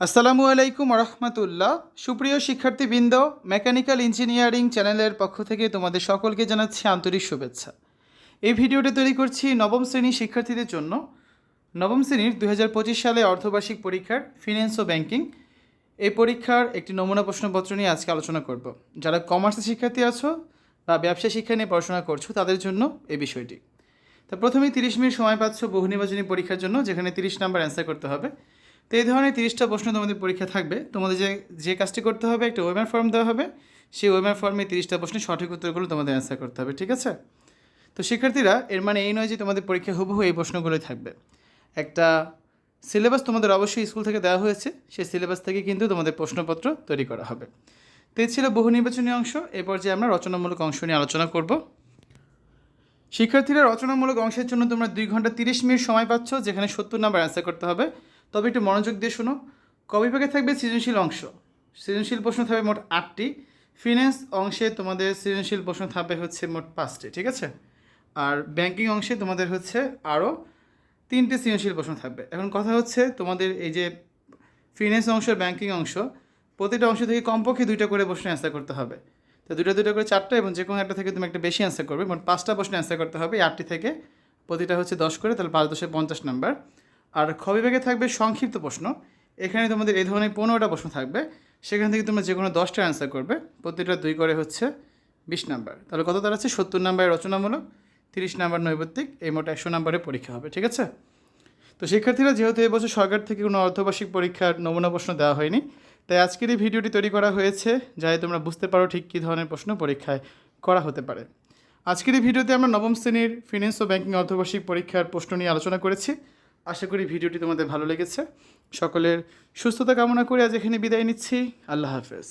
আসসালামু আলাইকুম রহমতুল্লাহ। সুপ্রিয় শিক্ষার্থীবৃন্দ, মেকানিক্যাল ইঞ্জিনিয়ারিং চ্যানেলের পক্ষ থেকে তোমাদের সকলকে জানাচ্ছি আন্তরিক শুভেচ্ছা। এই ভিডিওটি তৈরি করছি নবম শ্রেণীর শিক্ষার্থীদের জন্য। নবম শ্রেণীর 2025 সালে অর্ধবার্ষিক পরীক্ষার ফিন্যান্স ও ব্যাংকিং এই পরীক্ষার একটি নমুনা প্রশ্নপত্র নিয়ে আজকে আলোচনা করব। যারা কমার্সের শিক্ষার্থী আছো বা ব্যবসা শিক্ষা নিয়ে পড়াশোনা করছো তাদের জন্য এই বিষয়টি। তা প্রথমেই 30 মিনিট সময় পাচ্ছ বহু নির্বাচনী পরীক্ষার জন্য, যেখানে 30 নাম্বার অ্যান্সার করতে হবে। তো এই ধরনের 30টা প্রশ্ন তোমাদের পরীক্ষা থাকবে। তোমাদের যে কাজটি করতে হবে, একটা ওয়েমার ফর্ম দেওয়া হবে, সেই ওয়েমার ফর্মে 30টা প্রশ্নের সঠিক উত্তরগুলো তোমাদের অ্যান্সার করতে হবে, ঠিক আছে? তো শিক্ষার্থীরা, এর মানে এই নয় যে তোমাদের পরীক্ষা হুবহু এই প্রশ্নগুলোই থাকবে। একটা সিলেবাস তোমাদের অবশ্যই স্কুল থেকে দেওয়া হয়েছে, সেই সিলেবাস থেকে কিন্তু তোমাদের প্রশ্নপত্র তৈরি করা হবে। তো এই ছিল বহু নির্বাচনী অংশ। এরপর যে আমরা রচনামূলক অংশ নিয়ে আলোচনা করব। শিক্ষার্থীরা, রচনামূলক অংশের জন্য তোমরা 2 ঘন্টা 30 মিনিট সময় পাচ্ছ, যেখানে 70 নাম্বার অ্যান্সার করতে হবে। তবে একটু মনোযোগ দিয়ে শোনো। কবিভাগে থাকবে সৃজনশীল অংশ। সৃজনশীল প্রশ্ন থাকবে মোট 8টি। ফিন্যান্স অংশে তোমাদের সৃজনশীল প্রশ্ন থাকবে হচ্ছে মোট 5টি, ঠিক আছে? আর ব্যাংকিং অংশে তোমাদের হচ্ছে আরও 3টে সৃজনশীল প্রশ্ন থাকবে। এখন কথা হচ্ছে, তোমাদের এই যে ফিন্যান্স অংশ, ব্যাংকিং অংশ, প্রতিটা অংশ থেকে কমপক্ষে 2টা করে প্রশ্ন অ্যান্সার করতে হবে। তো 2টা করে 4টা, এবং যে কোনো একটা থেকে তুমি একটা বেশি অ্যান্সার করবে। মোট 5টা প্রশ্ন অ্যান্সার করতে হবে। 8টি থেকে প্রতিটা হচ্ছে 10 করে, তাহলে 5 10 50 নাম্বার। আর খ বিভাগে থাকবে সংক্ষিপ্ত প্রশ্ন। এখানে তোমাদের এই ধরনের 15টা প্রশ্ন থাকবে। সেখান থেকে তোমরা যে কোনো 10টা অ্যান্সার করবে। প্রতিটা 2 করে হচ্ছে 20 নাম্বার। তাহলে কত দাঁড়াচ্ছে? 70 নাম্বারের রচনামূলক, 30 নাম্বার নৈর্ব্যক্তিক, এই মোট 100 নাম্বারের পরীক্ষা হবে, ঠিক আছে? তো শিক্ষার্থীরা, যেহেতু এবছর সরকার থেকে কোনো অর্ধবার্ষিক পরীক্ষার নমুনা প্রশ্ন দেওয়া হয়নি, তাই আজকের এই ভিডিওটি তৈরি করা হয়েছে যাতে তোমরা বুঝতে পারো ঠিক কী ধরনের প্রশ্ন পরীক্ষায় করা হতে পারে। আজকের এই ভিডিওতে আমরা নবম শ্রেণীর ফিন্যান্স ও ব্যাংকিং অর্ধবার্ষিক পরীক্ষার প্রশ্ন নিয়ে আলোচনা করেছি। আশা করি ভিডিওটি তোমাদের ভালো লেগেছে। সকলের সুস্থতা কামনা করে আজ এখানে বিদায় নিচ্ছি। আল্লাহ হাফেজ।